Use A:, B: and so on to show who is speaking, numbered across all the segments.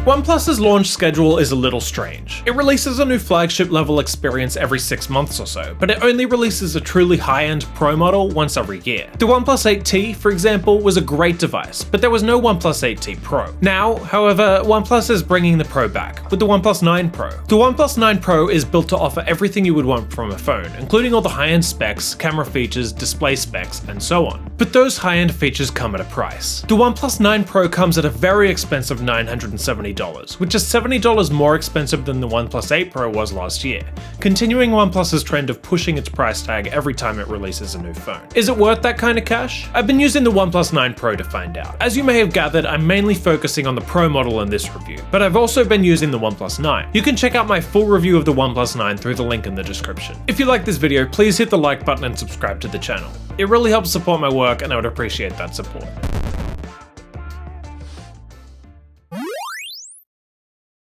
A: OnePlus's launch schedule is a little strange. It releases a new flagship level experience every 6 months or so, but it only releases a truly high-end Pro model once every year. The OnePlus 8T, for example, was a great device, but there was no OnePlus 8T Pro. Now, however, OnePlus is bringing the Pro back, with the OnePlus 9 Pro. The OnePlus 9 Pro is built to offer everything you would want from a phone, including all the high-end specs, camera features, display specs, and so on. But those high-end features come at a price. The OnePlus 9 Pro comes at a very expensive $970, which is $70 more expensive than the OnePlus 8 Pro was last year, continuing OnePlus's trend of pushing its price tag every time it releases a new phone. Is it worth that kind of cash? I've been using the OnePlus 9 Pro to find out. As you may have gathered, I'm mainly focusing on the Pro model in this review, but I've also been using the OnePlus 9. You can check out my full review of the OnePlus 9 through the link in the description. If you like this video, please hit the like button and subscribe to the channel. It really helps support my work and I would appreciate that support.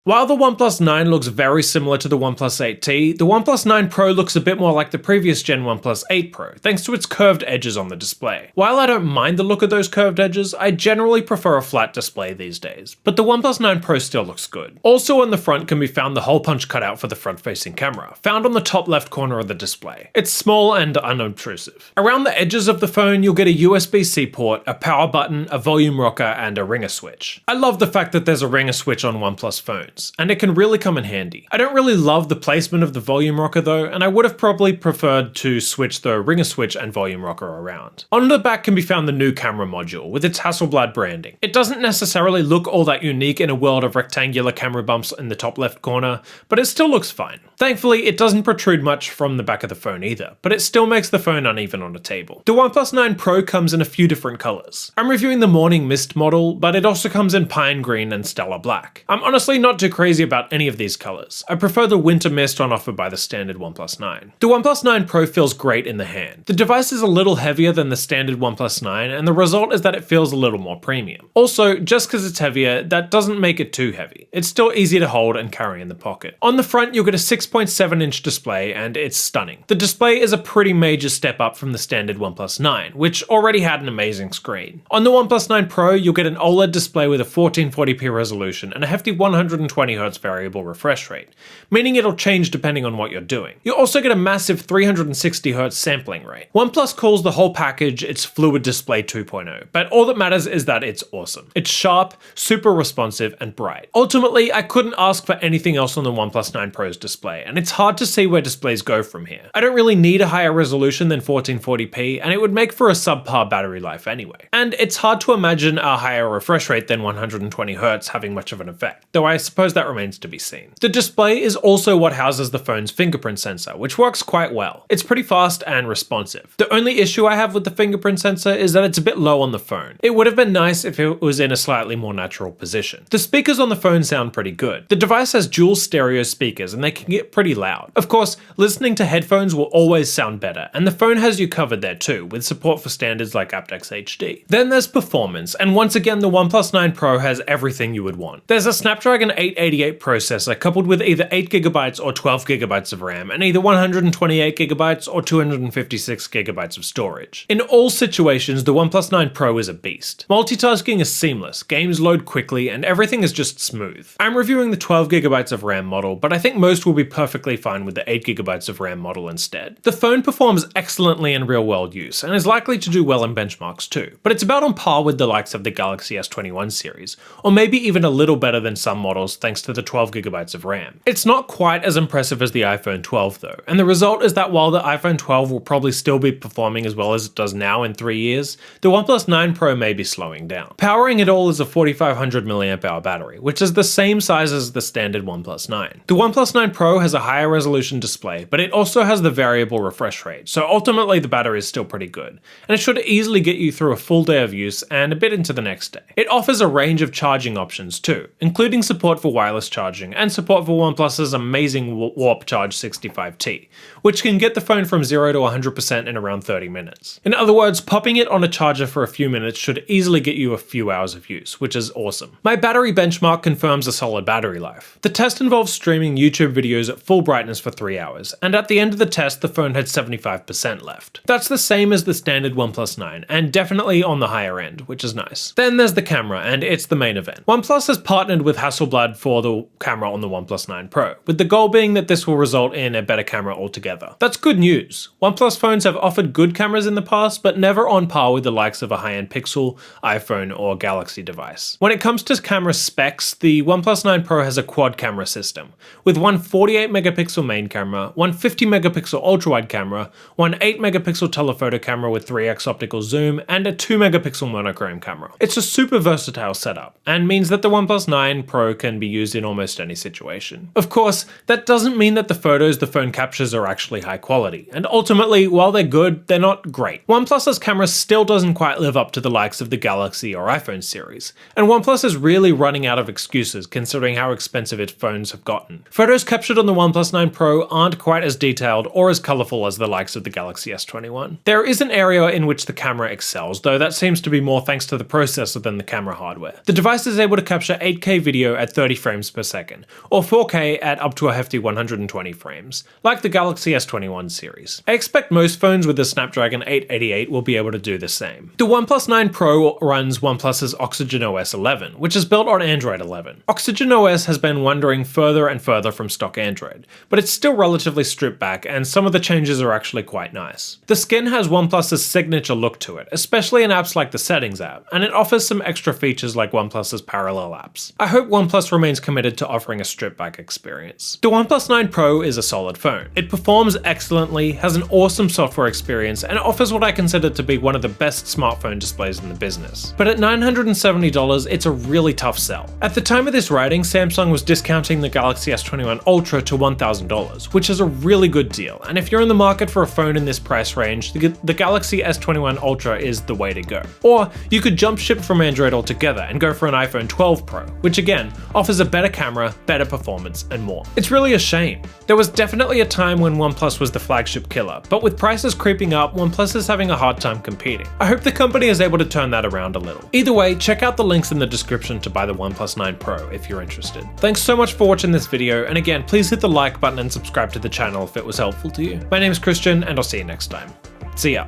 A: While the OnePlus 9 looks very similar to the OnePlus 8T, the OnePlus 9 Pro looks a bit more like the previous gen OnePlus 8 Pro, thanks to its curved edges on the display. While I don't mind the look of those curved edges, I generally prefer a flat display these days, but the OnePlus 9 Pro still looks good. Also on the front can be found the hole punch cutout for the front-facing camera, found on the top left corner of the display. It's small and unobtrusive. Around the edges of the phone, you'll get a USB-C port, a power button, a volume rocker, and a ringer switch. I love the fact that there's a ringer switch on OnePlus phones, and it can really come in handy. I don't really love the placement of the volume rocker though, and I would have probably preferred to switch the ringer switch and volume rocker around. On the back can be found the new camera module, with its Hasselblad branding. It doesn't necessarily look all that unique in a world of rectangular camera bumps in the top left corner, but it still looks fine. Thankfully, it doesn't protrude much from the back of the phone either, but it still makes the phone uneven on a table. The OnePlus 9 Pro comes in a few different colors. I'm reviewing the Morning Mist model, but it also comes in Pine Green and Stellar Black. I'm honestly not too crazy about any of these colors. I prefer the Winter Mist on offer by the standard OnePlus 9. The OnePlus 9 Pro feels great in the hand. The device is a little heavier than the standard OnePlus 9, and the result is that it feels a little more premium. Also, just because it's heavier, that doesn't make it too heavy. It's still easy to hold and carry in the pocket. On the front, you'll get a 6.7-inch display, and it's stunning. The display is a pretty major step up from the standard OnePlus 9, which already had an amazing screen. On the OnePlus 9 Pro, you'll get an OLED display with a 1440p resolution and a hefty 120Hz variable refresh rate, meaning it'll change depending on what you're doing. You'll also get a massive 360Hz sampling rate. OnePlus calls the whole package its Fluid Display 2.0, but all that matters is that it's awesome. It's sharp, super responsive, and bright. Ultimately, I couldn't ask for anything else on the OnePlus 9 Pro's display, and it's hard to see where displays go from here. I don't really need a higher resolution than 1440p, and it would make for a subpar battery life anyway. And it's hard to imagine a higher refresh rate than 120Hz having much of an effect, though I suppose that remains to be seen. The display is also what houses the phone's fingerprint sensor, which works quite well. It's pretty fast and responsive. The only issue I have with the fingerprint sensor is that it's a bit low on the phone. It would have been nice if it was in a slightly more natural position. The speakers on the phone sound pretty good. The device has dual stereo speakers and they can get pretty loud. Of course, listening to headphones will always sound better, and the phone has you covered there too, with support for standards like aptX HD. Then there's performance, and once again the OnePlus 9 Pro has everything you would want. There's a Snapdragon 888 processor coupled with either 8GB or 12GB of RAM, and either 128GB or 256GB of storage. In all situations, the OnePlus 9 Pro is a beast. Multitasking is seamless, games load quickly, and everything is just smooth. I'm reviewing the 12GB of RAM model, but I think most will be perfectly fine with the 8GB of RAM model instead. The phone performs excellently in real-world use, and is likely to do well in benchmarks too, but it's about on par with the likes of the Galaxy S21 series, or maybe even a little better than some models thanks to the 12GB of RAM. It's not quite as impressive as the iPhone 12 though, and the result is that while the iPhone 12 will probably still be performing as well as it does now in 3 years, the OnePlus 9 Pro may be slowing down. Powering it all is a 4500 mAh battery, which is the same size as the standard OnePlus 9. The OnePlus 9 Pro has a higher resolution display, but it also has the variable refresh rate, so ultimately the battery is still pretty good, and it should easily get you through a full day of use and a bit into the next day. It offers a range of charging options too, including support for for wireless charging, and support for OnePlus's amazing Warp Charge 65T, which can get the phone from 0 to 100% in around 30 minutes. In other words, popping it on a charger for a few minutes should easily get you a few hours of use, which is awesome. My battery benchmark confirms a solid battery life. The test involves streaming YouTube videos at full brightness for 3 hours, and at the end of the test the phone had 75% left. That's the same as the standard OnePlus 9, and definitely on the higher end, which is nice. Then there's the camera, and it's the main event. OnePlus has partnered with Hasselblad for the camera on the OnePlus 9 Pro, with the goal being that this will result in a better camera altogether. That's good news. OnePlus phones have offered good cameras in the past, but never on par with the likes of a high-end Pixel, iPhone, or Galaxy device. When it comes to camera specs, the OnePlus 9 Pro has a quad camera system, with one 48 megapixel main camera, one 50 megapixel ultra-wide camera, one 8 megapixel telephoto camera with 3x optical zoom, and a 2 megapixel monochrome camera. It's a super versatile setup, and means that the OnePlus 9 Pro can be used in almost any situation. Of course, that doesn't mean that the photos the phone captures are actually high quality, and ultimately, while they're good, they're not great. OnePlus's camera still doesn't quite live up to the likes of the Galaxy or iPhone series, and OnePlus is really running out of excuses considering how expensive its phones have gotten. Photos captured on the OnePlus 9 Pro aren't quite as detailed or as colourful as the likes of the Galaxy S21. There is an area in which the camera excels, though that seems to be more thanks to the processor than the camera hardware. The device is able to capture 8K video at 30 frames per second, or 4K at up to a hefty 120 frames, like the Galaxy S21 series. I expect most phones with the Snapdragon 888 will be able to do the same. The OnePlus 9 Pro runs OnePlus's Oxygen OS 11, which is built on Android 11. Oxygen OS has been wandering further and further from stock Android, but it's still relatively stripped back, and some of the changes are actually quite nice. The skin has OnePlus's signature look to it, especially in apps like the Settings app, and it offers some extra features like OnePlus's parallel apps. I hope OnePlus remains committed to offering a stripped back experience. The OnePlus 9 Pro is a solid phone. It performs excellently, has an awesome software experience, and offers what I consider to be one of the best smartphone displays in the business. But at $970, it's a really tough sell. At the time of this writing, Samsung was discounting the Galaxy S21 Ultra to $1,000, which is a really good deal, and if you're in the market for a phone in this price range, the Galaxy S21 Ultra is the way to go. Or you could jump ship from Android altogether and go for an iPhone 12 Pro, which again, offers a better camera, better performance, and more. It's really a shame. There was definitely a time when OnePlus was the flagship killer, but with prices creeping up, OnePlus is having a hard time competing. I hope the company is able to turn that around a little. Either way, check out the links in the description to buy the OnePlus 9 Pro if you're interested. Thanks so much for watching this video, and again, please hit the like button and subscribe to the channel if it was helpful to you. My name is Christian, and I'll see you next time. See ya.